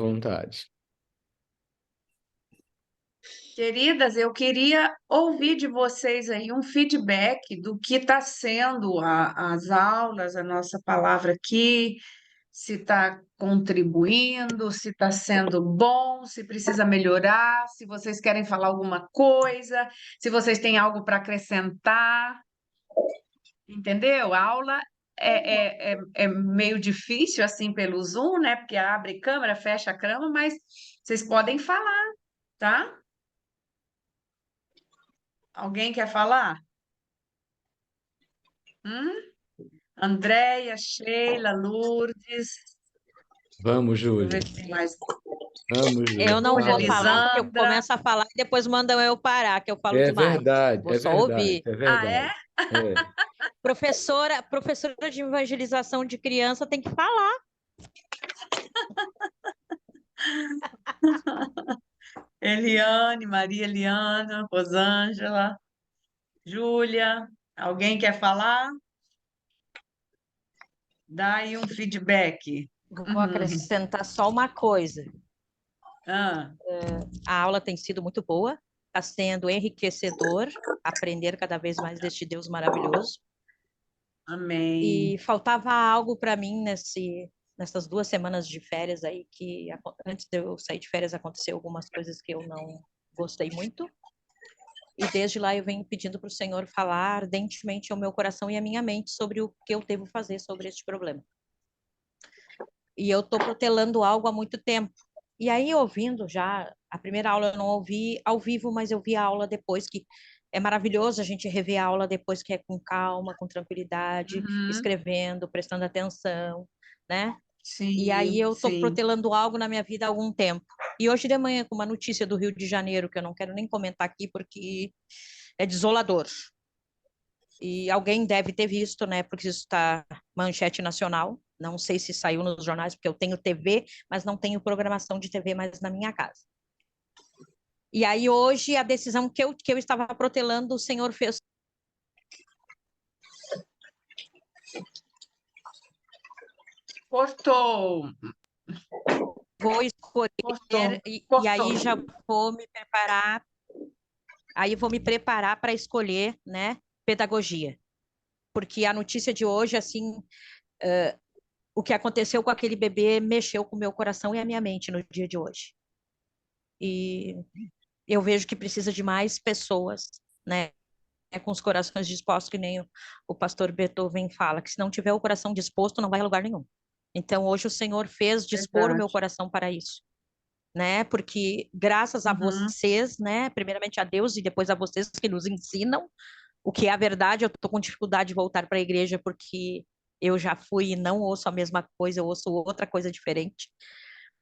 vontade. Queridas, eu queria ouvir de vocês aí um feedback do que está sendo as aulas, a nossa palavra aqui, se está contribuindo, se está sendo bom, se precisa melhorar, se vocês querem falar alguma coisa, se vocês têm algo para acrescentar, entendeu? A aula é meio difícil assim pelo Zoom, né? Porque abre câmera, fecha a câmera, mas vocês podem falar, tá? Alguém quer falar? Hum? Andréia, Sheila, Lourdes, Vamos, deixa eu Júlia. ver se tem mais. Vamos, Eu Júlia. não Júlia, vou Fala. falar porque eu Lisandra. começo a falar e depois mandam eu parar, que eu falo demais. Vou É só verdade, ouvir. é Ah, é? verdade. É. Professora de evangelização de criança tem que falar. Eliane, Maria Eliana, Rosângela, Júlia. Alguém quer falar? Dá aí um feedback. Vou acrescentar só uma coisa. Ah, A aula tem sido muito boa, está sendo enriquecedor aprender cada vez mais deste Deus maravilhoso. amém. E faltava algo para mim nessas 2 semanas de férias aí, antes de eu sair de férias aconteceu algumas coisas que eu não gostei muito. E desde lá eu venho pedindo para o Senhor falar ardentemente ao meu coração e à minha mente sobre o que eu devo fazer sobre este problema. E eu estou protelando algo há muito tempo. E aí, ouvindo já, a primeira aula eu não ouvi ao vivo, mas eu vi a aula depois, que é maravilhoso a gente rever a aula depois, que é com calma, com tranquilidade, Uhum, escrevendo, prestando atenção, né? E aí sim, eu estou sim. protelando algo na minha vida há algum tempo. E hoje de manhã, com uma notícia do Rio de Janeiro, que eu não quero nem comentar aqui, porque é desolador. E alguém deve ter visto, né? Porque isso está manchete nacional. Não sei se saiu nos jornais, porque eu tenho TV, mas não tenho programação de TV mais na minha casa. E aí, hoje, a decisão que eu estava protelando, o Senhor fez. Cortou, Vou escolher, cortou, e cortou. aí já vou me preparar. Aí vou me preparar para escolher, né, pedagogia. Porque a notícia de hoje, assim, o que aconteceu com aquele bebê mexeu com o meu coração e a minha mente no dia de hoje. E eu vejo que precisa de mais pessoas, né, com os corações dispostos, que nem o pastor Beethoven fala, que se não tiver o coração disposto, não vai a lugar nenhum. Então, hoje o Senhor fez dispor o meu Verdade. coração para isso, né, porque graças a Uhum, vocês, né, primeiramente a Deus e depois a vocês que nos ensinam o que é a verdade. Eu estou com dificuldade de voltar para a igreja porque eu já fui e não ouço a mesma coisa, eu ouço outra coisa diferente.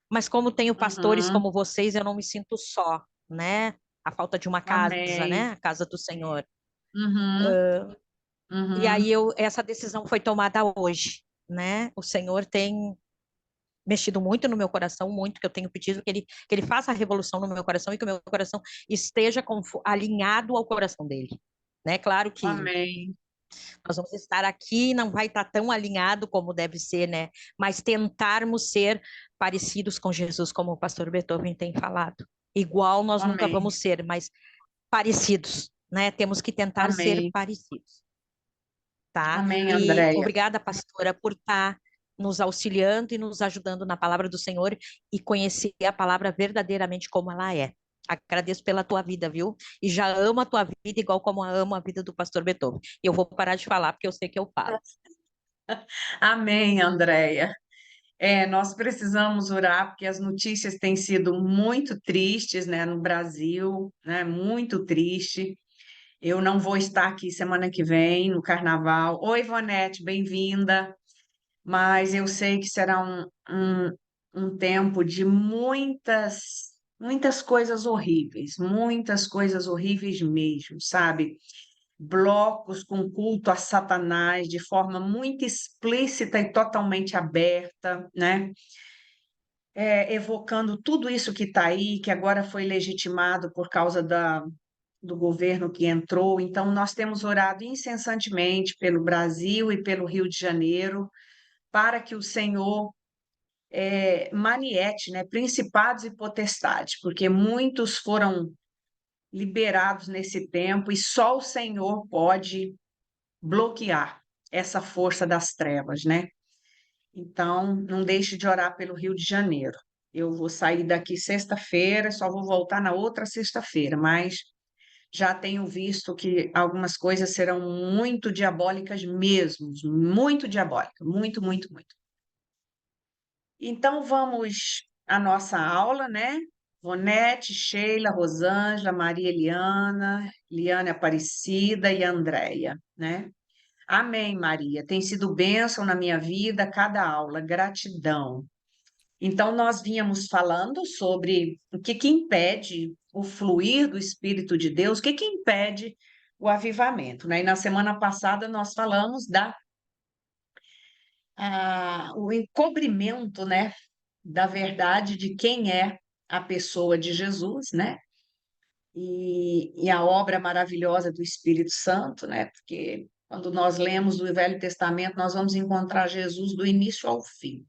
Mas como tenho pastores uhum, como vocês, eu não me sinto só, né? A falta de uma casa, amém. né? A casa do Senhor. Uhum, E aí uhum, essa decisão foi tomada hoje, né? O Senhor tem mexido muito no meu coração, muito, que eu tenho pedido que ele faça a revolução no meu coração e que o meu coração esteja alinhado ao coração dele, né? Claro que amém. nós vamos estar aqui, não vai estar tão alinhado como deve ser, né? Mas tentarmos ser parecidos com Jesus, como o pastor Beethoven tem falado. Igual nós nunca Amém. vamos ser, mas parecidos, né? Temos que tentar ser Amém. parecidos, tá? Amém, E Andréia. obrigada, pastora, por estar nos auxiliando e nos ajudando na palavra do Senhor e conhecer a palavra verdadeiramente como ela é. Agradeço pela tua vida, viu? E já amo a tua vida igual como eu amo a vida do pastor Beethoven. E eu vou parar de falar porque eu sei que eu falo. Amém, Andréia. Nós precisamos orar porque as notícias têm sido muito tristes, né, no Brasil, né, muito triste. Eu não vou estar aqui semana que vem no Carnaval. Oi, Ivonete, bem-vinda. Mas eu sei que será um tempo de muitas muitas coisas horríveis mesmo, sabe? Blocos com culto a Satanás de forma muito explícita e totalmente aberta, né? Evocando tudo isso que está aí, que agora foi legitimado por causa do governo que entrou. Então, nós temos orado incessantemente pelo Brasil e pelo Rio de Janeiro, para que o Senhor maniete, né? Principados e potestades, porque muitos foram liberados nesse tempo e só o Senhor pode bloquear essa força das trevas, né? Então, não deixe de orar pelo Rio de Janeiro. Eu vou sair daqui sexta-feira, só vou voltar na outra sexta-feira, mas já tenho visto que algumas coisas serão muito diabólicas mesmo, muito diabólicas, muito, muito, muito. Então, vamos à nossa aula, né? Vonete, Sheila, Rosângela, Maria Eliana, Liane Aparecida e Andréia, né? Amém, Maria. Tem sido bênção na minha vida cada aula. Gratidão. Então, nós vínhamos falando sobre o que impede o fluir do Espírito de Deus, o que impede o avivamento, né? E na semana passada nós falamos o encobrimento, né, da verdade de quem é a pessoa de Jesus, né? E a obra maravilhosa do Espírito Santo, né? Porque quando nós lemos o Velho Testamento, nós vamos encontrar Jesus do início ao fim.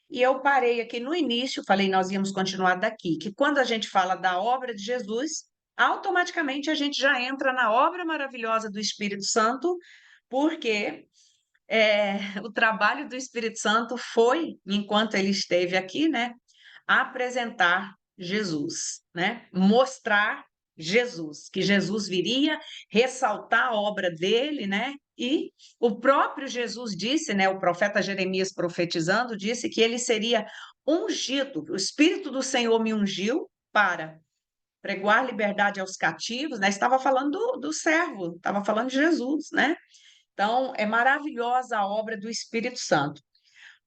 E eu parei aqui no início, falei, nós íamos continuar daqui, que quando a gente fala da obra de Jesus, automaticamente a gente já entra na obra maravilhosa do Espírito Santo, porque o trabalho do Espírito Santo foi, enquanto ele esteve aqui, né, apresentar Jesus, né, mostrar Jesus, que Jesus viria, ressaltar a obra dele, né, e o próprio Jesus disse, né, o profeta Jeremias profetizando, disse que ele seria ungido, o Espírito do Senhor me ungiu para pregoar liberdade aos cativos, né, estava falando do servo, estava falando de Jesus, né, então, é maravilhosa a obra do Espírito Santo.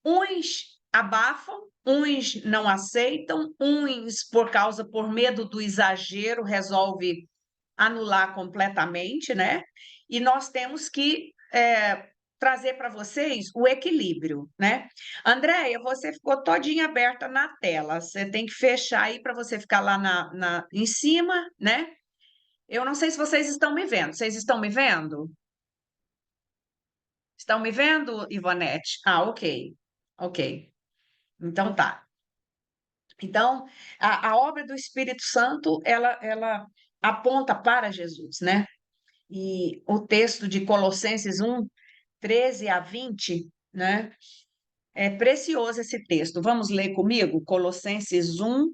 Uns abafam, uns não aceitam, uns, por medo do exagero, resolve anular completamente, né? E nós temos que trazer para vocês o equilíbrio, né? Andréia, você ficou todinha aberta na tela, você tem que fechar aí para você ficar lá em cima, né? Eu não sei se vocês estão me vendo. Vocês estão me vendo? Estão me vendo, Ivonete? Ah, ok. Ok. Então tá. Então, a obra do Espírito Santo, ela aponta para Jesus, né? E o texto de Colossenses 1, 13 a 20, né? É precioso esse texto. Vamos ler comigo? Colossenses 1,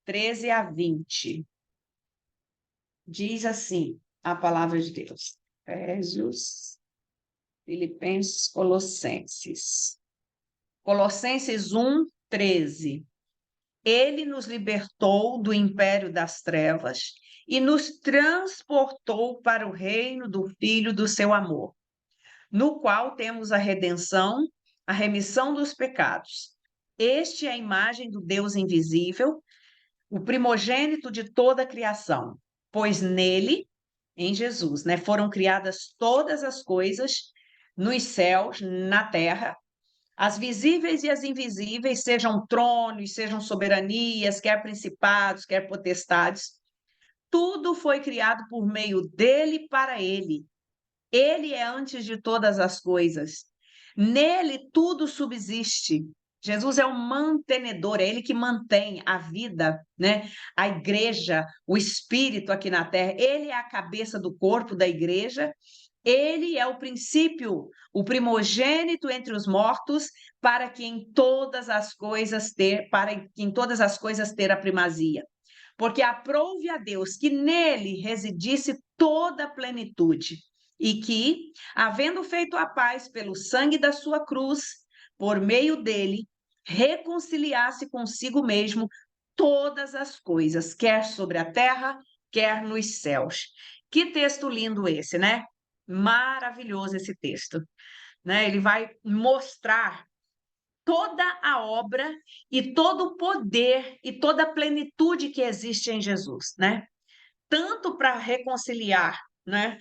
13 a 20. Diz assim a palavra de Deus. Efésios, Filipenses, Colossenses. Colossenses 1, 13. Ele nos libertou do império das trevas e nos transportou para o reino do Filho do seu amor, no qual temos a redenção, a remissão dos pecados. Este é a imagem do Deus invisível, o primogênito de toda a criação, pois nele, em Jesus, né, foram criadas todas as coisas nos céus, na terra, as visíveis e as invisíveis, sejam tronos, sejam soberanias, quer principados, quer potestades, tudo foi criado por meio dele e para ele. Ele é antes de todas as coisas. Nele tudo subsiste. Jesus é o mantenedor, é ele que mantém a vida, né? A igreja, o espírito aqui na terra. Ele é a cabeça do corpo da igreja. Ele é o princípio, o primogênito entre os mortos, para que em todas as coisas ter a primazia. Porque aprouve a Deus que nele residisse toda a plenitude, e que, havendo feito a paz pelo sangue da sua cruz, por meio dele, reconciliasse consigo mesmo todas as coisas, quer sobre a terra, quer nos céus. Que texto lindo esse, né? Maravilhoso esse texto, né? Ele vai mostrar toda a obra e todo o poder e toda a plenitude que existe em Jesus, né? Tanto para reconciliar, né,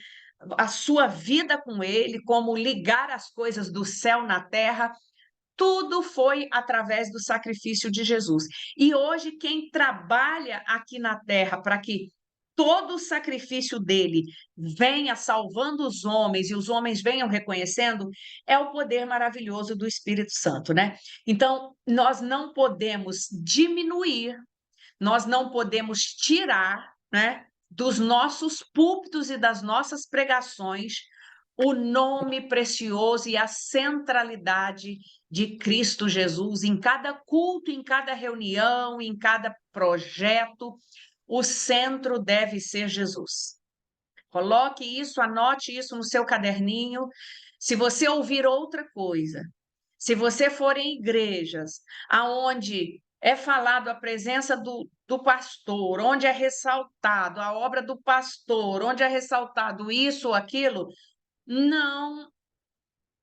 a sua vida com ele, como ligar as coisas do céu na terra, tudo foi através do sacrifício de Jesus. E hoje quem trabalha aqui na terra para que todo o sacrifício dele venha salvando os homens e os homens venham reconhecendo, é o poder maravilhoso do Espírito Santo, né? Então, nós não podemos diminuir, nós não podemos tirar, né, dos nossos púlpitos e das nossas pregações o nome precioso e a centralidade de Cristo Jesus em cada culto, em cada reunião, em cada projeto. O centro deve ser Jesus. Coloque isso, anote isso no seu caderninho. Se você ouvir outra coisa, se você for em igrejas aonde é falado a presença do pastor, onde é ressaltado a obra do pastor, onde é ressaltado isso ou aquilo, não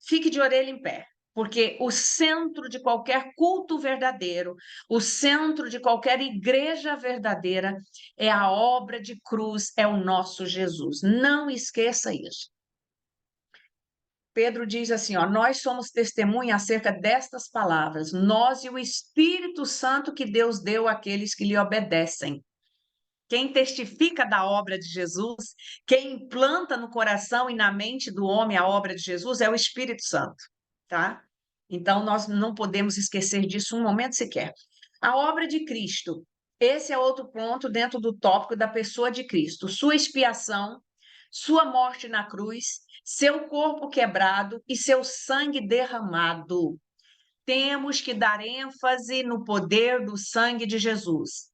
fique de orelha em pé, porque o centro de qualquer culto verdadeiro, o centro de qualquer igreja verdadeira é a obra de cruz, é o nosso Jesus. Não esqueça isso. Pedro diz assim, ó, nós somos testemunha acerca destas palavras, nós e o Espírito Santo que Deus deu àqueles que lhe obedecem. Quem testifica da obra de Jesus, quem implanta no coração e na mente do homem a obra de Jesus é o Espírito Santo, tá? Então, nós não podemos esquecer disso um momento sequer. A obra de Cristo, esse é outro ponto dentro do tópico da pessoa de Cristo. Sua expiação, sua morte na cruz, seu corpo quebrado e seu sangue derramado. Temos que dar ênfase no poder do sangue de Jesus.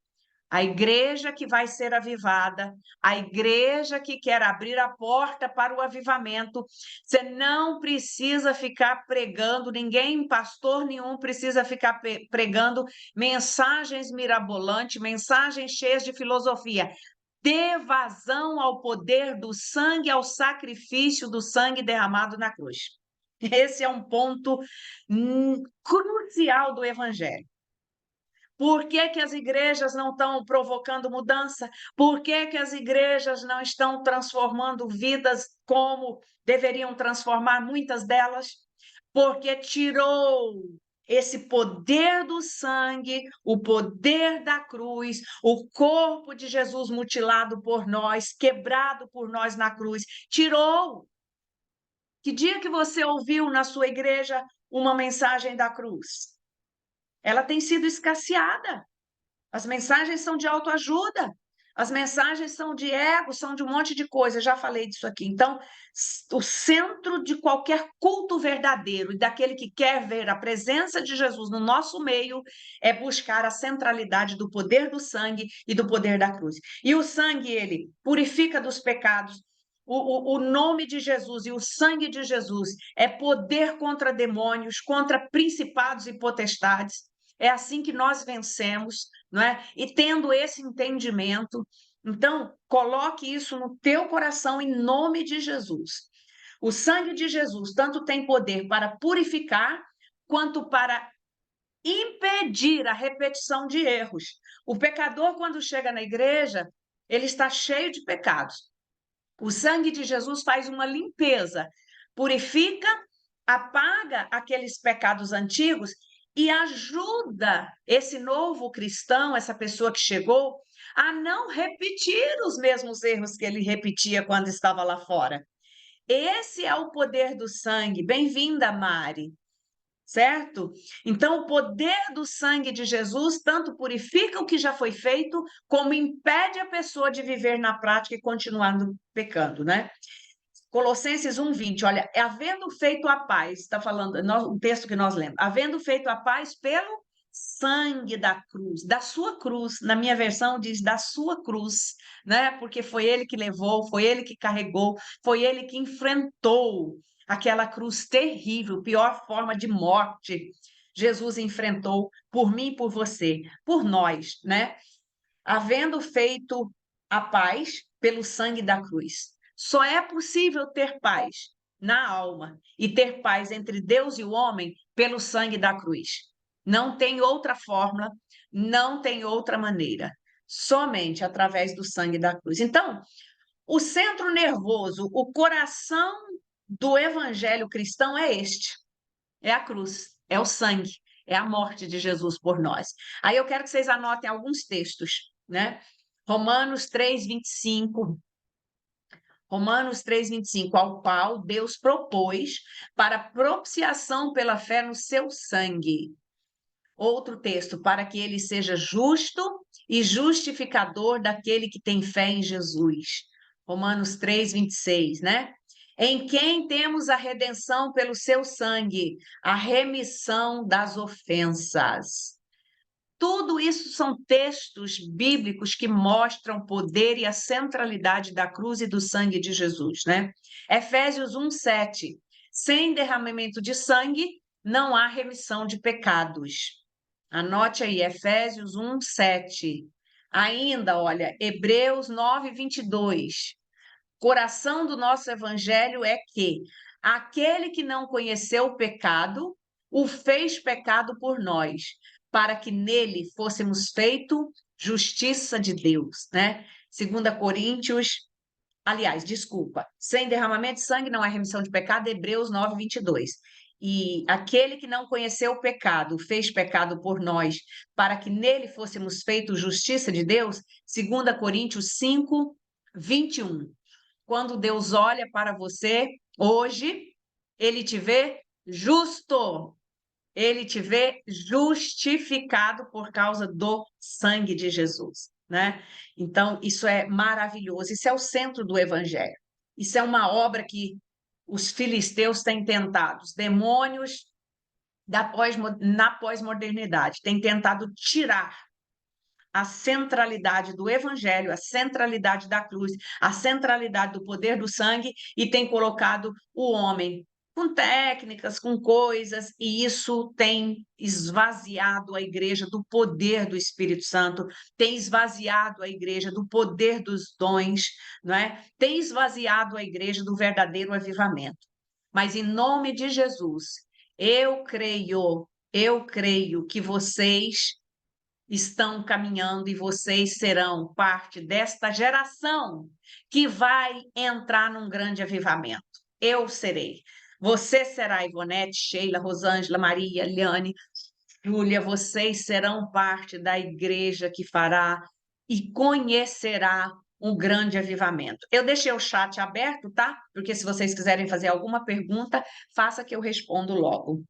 A igreja que vai ser avivada, a igreja que quer abrir a porta para o avivamento, você não precisa ficar pregando, ninguém, pastor nenhum, precisa ficar pregando mensagens mirabolantes, mensagens cheias de filosofia. Dê vazão ao poder do sangue, ao sacrifício do sangue derramado na cruz. Esse é um ponto crucial do evangelho. Por que que as igrejas não estão provocando mudança? Por que que as igrejas não estão transformando vidas como deveriam transformar muitas delas? Porque tirou esse poder do sangue, o poder da cruz, o corpo de Jesus mutilado por nós, quebrado por nós na cruz, tirou. Que dia que você ouviu na sua igreja uma mensagem da cruz? Ela tem sido escasseada. As mensagens são de autoajuda, as mensagens são de ego, são de um monte de coisa, já falei disso aqui. Então, o centro de qualquer culto verdadeiro e daquele que quer ver a presença de Jesus no nosso meio é buscar a centralidade do poder do sangue e do poder da cruz. E o sangue, ele purifica dos pecados. O nome de Jesus e o sangue de Jesus é poder contra demônios, contra principados e potestades. É assim que nós vencemos, não é? E tendo esse entendimento, então, coloque isso no teu coração em nome de Jesus. O sangue de Jesus tanto tem poder para purificar, quanto para impedir a repetição de erros. O pecador, quando chega na igreja, ele está cheio de pecados. O sangue de Jesus faz uma limpeza, purifica, apaga aqueles pecados antigos e ajuda esse novo cristão, essa pessoa que chegou, a não repetir os mesmos erros que ele repetia quando estava lá fora. Esse é o poder do sangue. Bem-vinda, Mari. Certo? Então, o poder do sangue de Jesus tanto purifica o que já foi feito, como impede a pessoa de viver na prática e continuando pecando, né? Colossenses 1:20, olha, havendo feito a paz, está falando, um texto que nós lemos, havendo feito a paz pelo sangue da cruz, da sua cruz, na minha versão diz da sua cruz, né? Porque foi ele que levou, foi ele que carregou, foi ele que enfrentou aquela cruz terrível, pior forma de morte. Jesus enfrentou por mim e por você, por nós, né? Havendo feito a paz pelo sangue da cruz. Só é possível ter paz na alma e ter paz entre Deus e o homem pelo sangue da cruz. Não tem outra fórmula, não tem outra maneira, somente através do sangue da cruz. Então, o centro nervoso, o coração do evangelho cristão é este: é a cruz, é o sangue, é a morte de Jesus por nós. Aí eu quero que vocês anotem alguns textos, né? Romanos 3:25. Romanos 3:25, ao qual Deus propôs para propiciação pela fé no seu sangue. Outro texto, para que ele seja justo e justificador daquele que tem fé em Jesus. Romanos 3:26, né? Em quem temos a redenção pelo seu sangue, a remissão das ofensas. Tudo isso são textos bíblicos que mostram o poder e a centralidade da cruz e do sangue de Jesus, né? Efésios 1:7. Sem derramamento de sangue, não há remissão de pecados. Anote aí, Efésios 1:7. Ainda, olha, Hebreus 9:22. Coração do nosso evangelho é que aquele que não conheceu o pecado, o fez pecado por nós, para que nele fôssemos feito justiça de Deus, né? 2 Coríntios, aliás, desculpa, sem derramamento de sangue não há remissão de pecado, Hebreus 9:22. E aquele que não conheceu o pecado, fez pecado por nós, para que nele fôssemos feito justiça de Deus, 2 Coríntios 5:21. Quando Deus olha para você hoje, ele te vê justo. Ele te vê justificado por causa do sangue de Jesus, né? Então, isso é maravilhoso. Isso é o centro do evangelho. Isso é uma obra que os filisteus têm tentado, os demônios na pós-modernidade têm tentado tirar a centralidade do evangelho, a centralidade da cruz, a centralidade do poder do sangue e tem colocado o homem com técnicas, com coisas, e isso tem esvaziado a igreja do poder do Espírito Santo, tem esvaziado a igreja do poder dos dons, não é? Tem esvaziado a igreja do verdadeiro avivamento. Mas em nome de Jesus, eu creio que vocês estão caminhando e vocês serão parte desta geração que vai entrar num grande avivamento. Eu serei. Você será, Ivonete, Sheila, Rosângela, Maria, Liane, Júlia, vocês serão parte da igreja que fará e conhecerá um grande avivamento. Eu deixei o chat aberto, tá? Porque se vocês quiserem fazer alguma pergunta, faça que eu respondo logo.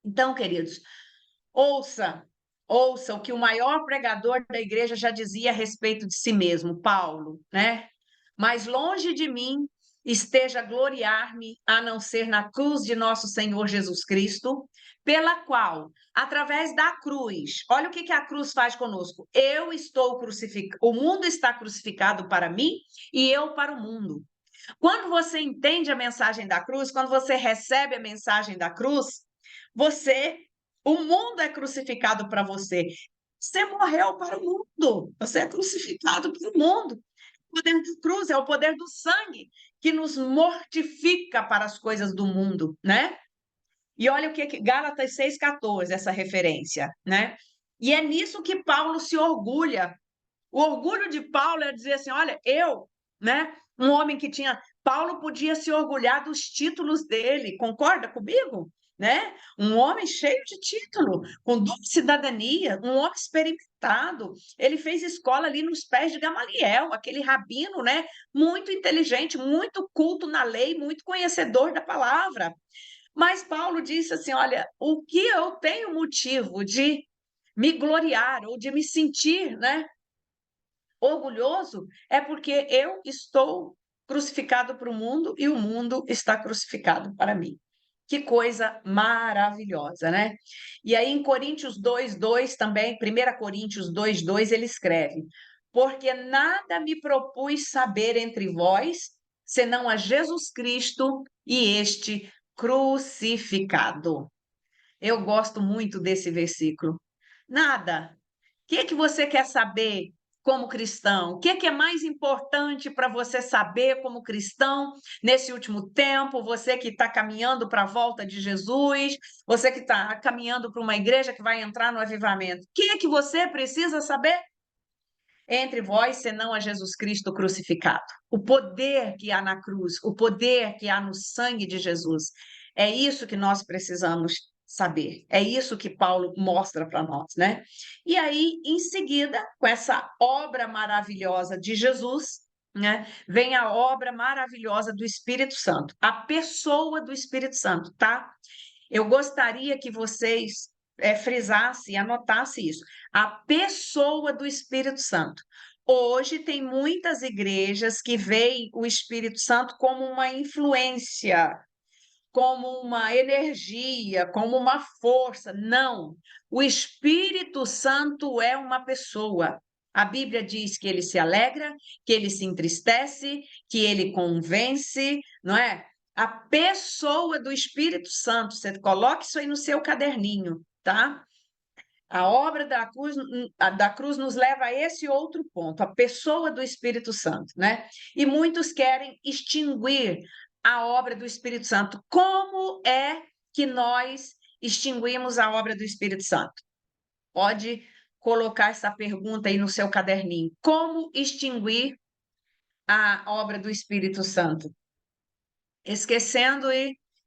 Então, queridos, ouça o que o maior pregador da igreja já dizia a respeito de si mesmo, Paulo, né? Mas longe de mim esteja gloriar-me a não ser na cruz de nosso Senhor Jesus Cristo, pela qual, através da cruz, olha o que a cruz faz conosco. Eu estou crucificado, o mundo está crucificado para mim e eu para o mundo. Quando você entende a mensagem da cruz, quando você recebe a mensagem da cruz, o mundo é crucificado para você. Você morreu para o mundo. Você é crucificado para o mundo. O poder da cruz é o poder do sangue que nos mortifica para as coisas do mundo, né? E olha o que Gálatas 6,14, essa referência, né? E é nisso que Paulo se orgulha. O orgulho de Paulo é dizer assim, olha, né? Um homem que tinha... Paulo podia se orgulhar dos títulos dele, concorda comigo? Né? Um homem cheio de título, com dupla cidadania, um homem experimentado. Ele fez escola ali nos pés de Gamaliel, aquele rabino, né? Muito inteligente, muito culto na lei, muito conhecedor da palavra. Mas Paulo disse assim, olha, o que eu tenho motivo de me gloriar ou de me sentir, né, orgulhoso é porque eu estou crucificado para o mundo e o mundo está crucificado para mim. Que coisa maravilhosa, né? E aí em Coríntios 2:2 também, 1 Coríntios 2:2, ele escreve: porque nada me propus saber entre vós, senão a Jesus Cristo e este crucificado. Eu gosto muito desse versículo. Nada. O que você quer saber como cristão? O que é mais importante para você saber como cristão nesse último tempo? Você que está caminhando para a volta de Jesus, você que está caminhando para uma igreja que vai entrar no avivamento. O que você precisa saber? Entre vós, senão a Jesus Cristo crucificado. O poder que há na cruz, o poder que há no sangue de Jesus. É isso que nós precisamos saber. É isso que Paulo mostra para nós, né? E aí, em seguida, com essa obra maravilhosa de Jesus, né, vem a obra maravilhosa do Espírito Santo, a pessoa do Espírito Santo, tá? Eu gostaria que vocês frisassem, anotassem isso. A pessoa do Espírito Santo. Hoje tem muitas igrejas que veem o Espírito Santo como uma influência, como uma energia, como uma força. Não. O Espírito Santo é uma pessoa. A Bíblia diz que ele se alegra, que ele se entristece, que ele convence, não é? A pessoa do Espírito Santo, você coloque isso aí no seu caderninho, tá? A obra da cruz nos leva a esse outro ponto, a pessoa do Espírito Santo, né? E muitos querem extinguir a obra do Espírito Santo. Como é que nós extinguimos a obra do Espírito Santo? Pode colocar essa pergunta aí no seu caderninho. Como extinguir a obra do Espírito Santo?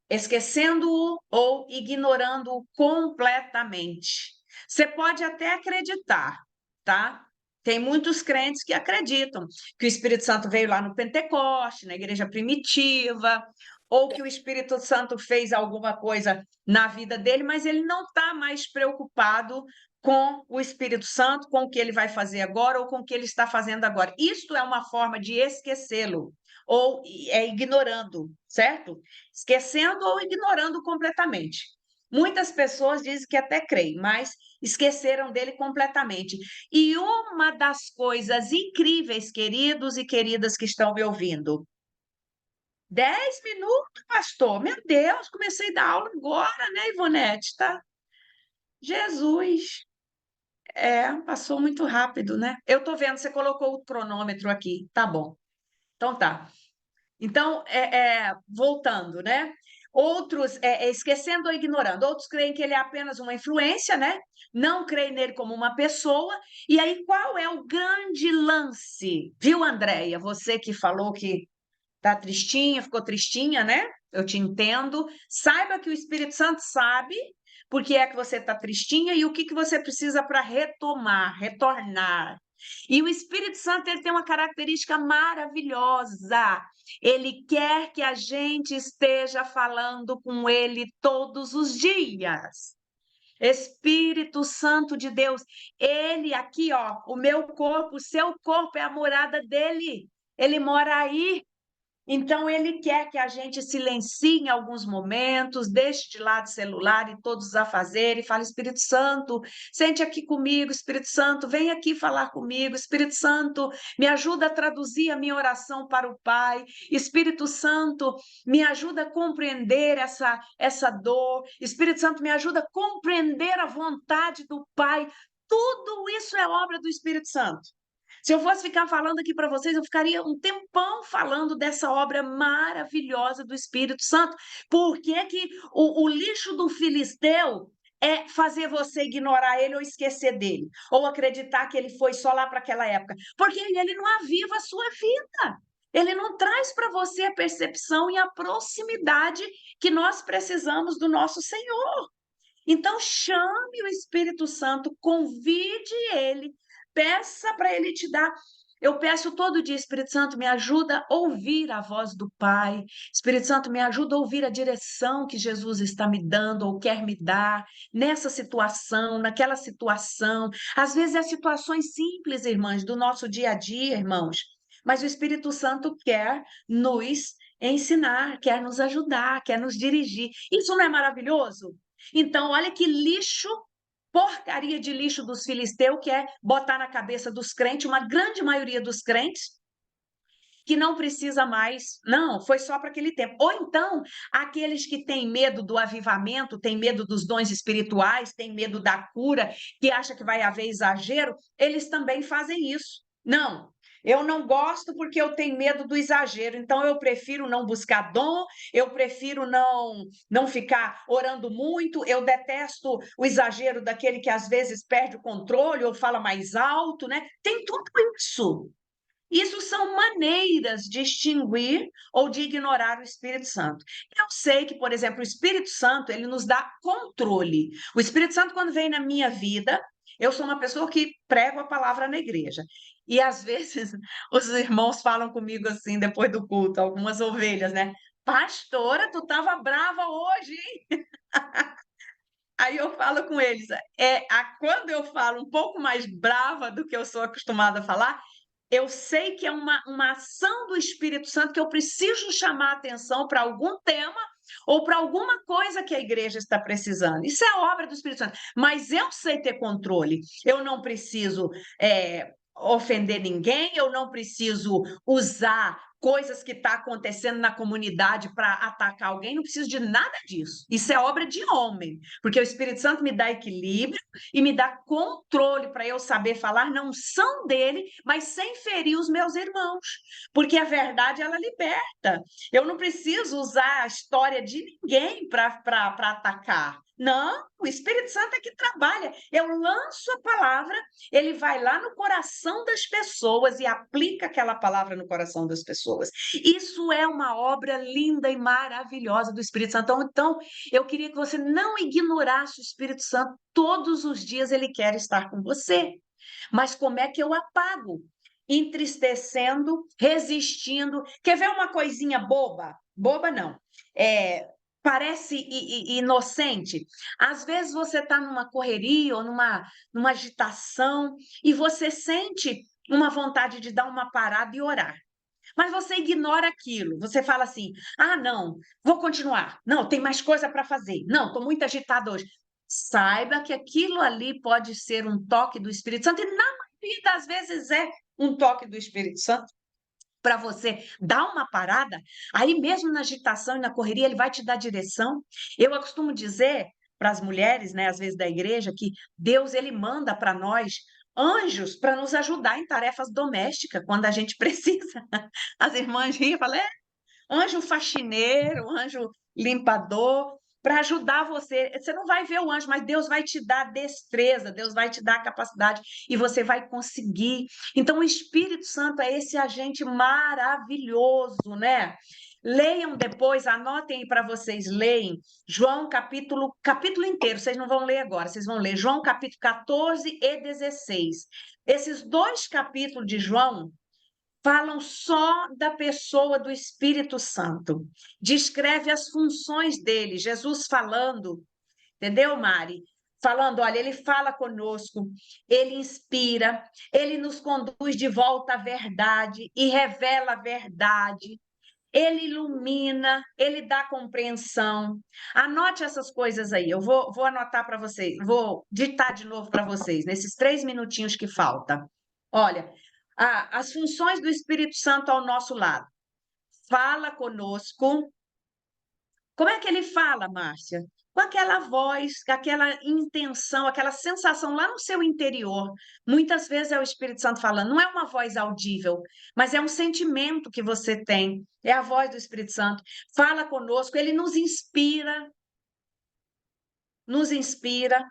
Esquecendo-o ou ignorando-o completamente. Você pode até acreditar, tá? Tem muitos crentes que acreditam que o Espírito Santo veio lá no Pentecoste, na igreja primitiva, ou que o Espírito Santo fez alguma coisa na vida dele, mas ele não está mais preocupado com o Espírito Santo, com o que ele vai fazer agora ou com o que ele está fazendo agora. Isto é uma forma de esquecê-lo ou ignorando, certo? Esquecendo ou ignorando completamente. Muitas pessoas dizem que até creem, mas esqueceram dele completamente. E uma das coisas incríveis, queridos e queridas que estão me ouvindo, 10 minutos, pastor. Meu Deus, comecei a dar aula agora, né, Ivonete? Tá? Jesus. Passou muito rápido, né? Eu tô vendo, você colocou o cronômetro aqui. Tá bom. Então tá. Então, voltando, né? Outros, esquecendo ou ignorando, outros creem que ele é apenas uma influência, né? Não creem nele como uma pessoa. E aí, qual é o grande lance? Viu, Andréia? Você que falou que tá tristinha, ficou tristinha, né? Eu te entendo. Saiba que o Espírito Santo sabe por que é que você está tristinha e o que você precisa para retornar. E o Espírito Santo ele tem uma característica maravilhosa. Ele quer que a gente esteja falando com ele todos os dias. Espírito Santo de Deus, ele aqui, ó, o meu corpo, o seu corpo é a morada dele. Ele mora aí. Então, ele quer que a gente silencie em alguns momentos, deixe de lado o celular e todos os afazeres, e fale, Espírito Santo, sente aqui comigo, Espírito Santo, vem aqui falar comigo, Espírito Santo, me ajuda a traduzir a minha oração para o Pai, Espírito Santo, me ajuda a compreender essa dor, Espírito Santo, me ajuda a compreender a vontade do Pai, tudo isso é obra do Espírito Santo. Se eu fosse ficar falando aqui para vocês, eu ficaria um tempão falando dessa obra maravilhosa do Espírito Santo. Por que que o lixo do filisteu é fazer você ignorar ele ou esquecer dele? Ou acreditar que ele foi só lá para aquela época? Porque ele não aviva a sua vida. Ele não traz para você a percepção e a proximidade que nós precisamos do nosso Senhor. Então, chame o Espírito Santo, convide ele, peça para ele te dar. Eu peço todo dia, Espírito Santo, me ajuda a ouvir a voz do Pai. Espírito Santo, me ajuda a ouvir a direção que Jesus está me dando ou quer me dar nessa situação, naquela situação. Às vezes é situações simples, irmãs, do nosso dia a dia, irmãos. Mas o Espírito Santo quer nos ensinar, quer nos ajudar, quer nos dirigir. Isso não é maravilhoso? Então, olha que lixo, porcaria de lixo dos filisteus, que é botar na cabeça dos crentes, uma grande maioria dos crentes, que não precisa mais, não, foi só para aquele tempo. Ou então, aqueles que têm medo do avivamento, têm medo dos dons espirituais, têm medo da cura, que acha que vai haver exagero, eles também fazem isso. Não, eu não gosto porque eu tenho medo do exagero, então eu prefiro não buscar dom, eu prefiro não ficar orando muito, eu detesto o exagero daquele que às vezes perde o controle ou fala mais alto, né? Tem tudo isso. Isso são maneiras de extinguir ou de ignorar o Espírito Santo. Eu sei que, por exemplo, o Espírito Santo, ele nos dá controle. O Espírito Santo, quando vem na minha vida, eu sou uma pessoa que prego a palavra na igreja. E às vezes os irmãos falam comigo assim, depois do culto, algumas ovelhas, né? Pastora, tu estava brava hoje, hein? Aí eu falo com eles, quando eu falo um pouco mais brava do que eu sou acostumada a falar, eu sei que é uma ação do Espírito Santo que eu preciso chamar a atenção para algum tema ou para alguma coisa que a igreja está precisando. Isso é obra do Espírito Santo. Mas eu sei ter controle. Eu não preciso ofender ninguém, eu não preciso usar coisas que estão acontecendo na comunidade para atacar alguém, não preciso de nada disso. Isso é obra de homem, porque o Espírito Santo me dá equilíbrio e me dá controle para eu saber falar não são dele, mas sem ferir os meus irmãos, porque a verdade ela liberta. Eu não preciso usar a história de ninguém para atacar. Não, o Espírito Santo é que trabalha. Eu lanço a palavra, ele vai lá no coração das pessoas e aplica aquela palavra no coração das pessoas. Isso é uma obra linda e maravilhosa do Espírito Santo. Então, eu queria que você não ignorasse o Espírito Santo. Todos os dias ele quer estar com você. Mas como é que eu apago? Entristecendo, resistindo. Quer ver uma coisinha boba? Boba não. Parece inocente. Às vezes você está numa correria ou numa agitação e você sente uma vontade de dar uma parada e orar. Mas você ignora aquilo. Você fala assim: ah, não, vou continuar. Não, tem mais coisa para fazer. Não, estou muito agitada hoje. Saiba que aquilo ali pode ser um toque do Espírito Santo, e na maioria das vezes é um toque do Espírito Santo para você dar uma parada, aí mesmo na agitação e na correria, ele vai te dar direção. Eu costumo dizer para as mulheres, né, às vezes da igreja, que Deus ele manda para nós anjos para nos ajudar em tarefas domésticas, quando a gente precisa. As irmãs riem e falam, anjo faxineiro, anjo limpador, para ajudar você. Você não vai ver o anjo, mas Deus vai te dar destreza, Deus vai te dar capacidade e você vai conseguir. Então, o Espírito Santo é esse agente maravilhoso, né? Leiam depois, anotem aí para vocês, leem João capítulo inteiro, vocês não vão ler agora, vocês vão ler João capítulo 14 e 16. Esses dois capítulos de João falam só da pessoa do Espírito Santo. Descreve as funções dele, Jesus falando, entendeu, Mari? Falando, olha, ele fala conosco, ele inspira, ele nos conduz de volta à verdade e revela a verdade. Ele ilumina, ele dá compreensão. Anote essas coisas aí. Eu vou anotar para vocês, vou ditar de novo para vocês, nesses 3 minutinhos que falta. Olha, as funções do Espírito Santo ao nosso lado. Fala conosco. Como é que ele fala, Márcia? Com aquela voz, com aquela intenção, aquela sensação lá no seu interior. Muitas vezes é o Espírito Santo falando, não é uma voz audível, mas é um sentimento que você tem. É a voz do Espírito Santo. Fala conosco, ele nos inspira. Nos inspira.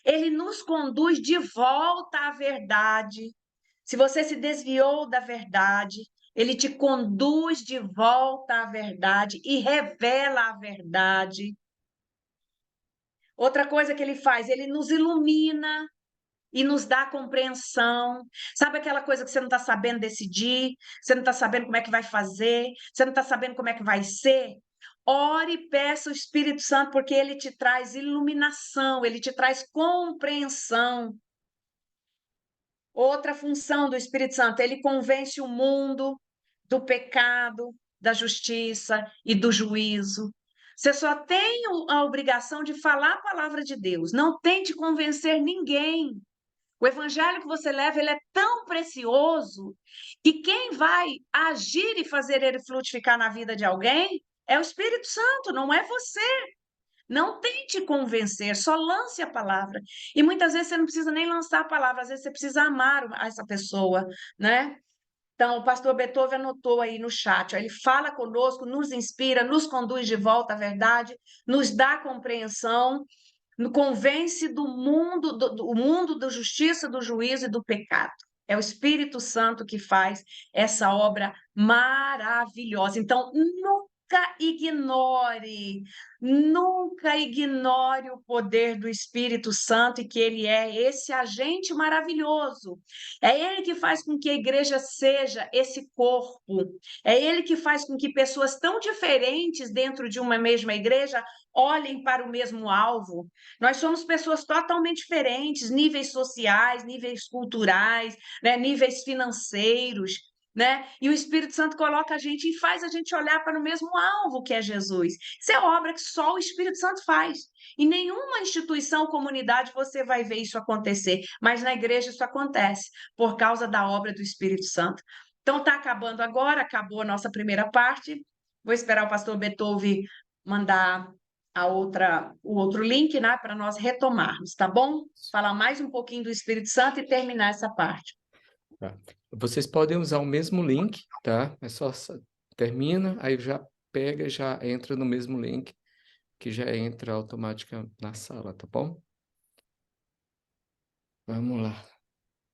Ele nos conduz de volta à verdade. Se você se desviou da verdade, ele te conduz de volta à verdade e revela a verdade. Outra coisa que ele faz, ele nos ilumina e nos dá compreensão. Sabe aquela coisa que você não está sabendo decidir, você não está sabendo como é que vai fazer, você não está sabendo como é que vai ser? Ore e peça o Espírito Santo, porque ele te traz iluminação, ele te traz compreensão. Outra função do Espírito Santo, ele convence o mundo do pecado, da justiça e do juízo. Você só tem a obrigação de falar a palavra de Deus. Não tente convencer ninguém. O evangelho que você leva, ele é tão precioso que quem vai agir e fazer ele frutificar na vida de alguém é o Espírito Santo, não é você. Não tente convencer, só lance a palavra. E muitas vezes você não precisa nem lançar a palavra, às vezes você precisa amar essa pessoa, né? Então, o pastor Beethoven anotou aí no chat, ó, ele fala conosco, nos inspira, nos conduz de volta à verdade, nos dá compreensão, nos convence do mundo, do mundo da justiça, do juízo e do pecado. É o Espírito Santo que faz essa obra maravilhosa. Então, nunca ignore o poder do Espírito Santo e que ele é esse agente maravilhoso. É ele que faz com que a igreja seja esse corpo. É ele que faz com que pessoas tão diferentes dentro de uma mesma igreja olhem para o mesmo alvo. Nós somos pessoas totalmente diferentes, níveis sociais, níveis culturais, né, níveis financeiros, né? E o Espírito Santo coloca a gente e faz a gente olhar para o mesmo alvo que é Jesus. Isso é obra que só o Espírito Santo faz. Em nenhuma instituição, comunidade, você vai ver isso acontecer, mas na igreja isso acontece por causa da obra do Espírito Santo. Então está acabando agora, acabou a nossa primeira parte. Vou esperar o pastor Beethoven mandar o outro link, né, para nós retomarmos, tá bom? Falar mais um pouquinho do Espírito Santo e terminar essa parte. Tá. Vocês podem usar o mesmo link, tá? É só termina, aí já pega, já entra no mesmo link, que já entra automática na sala, tá bom? Vamos lá.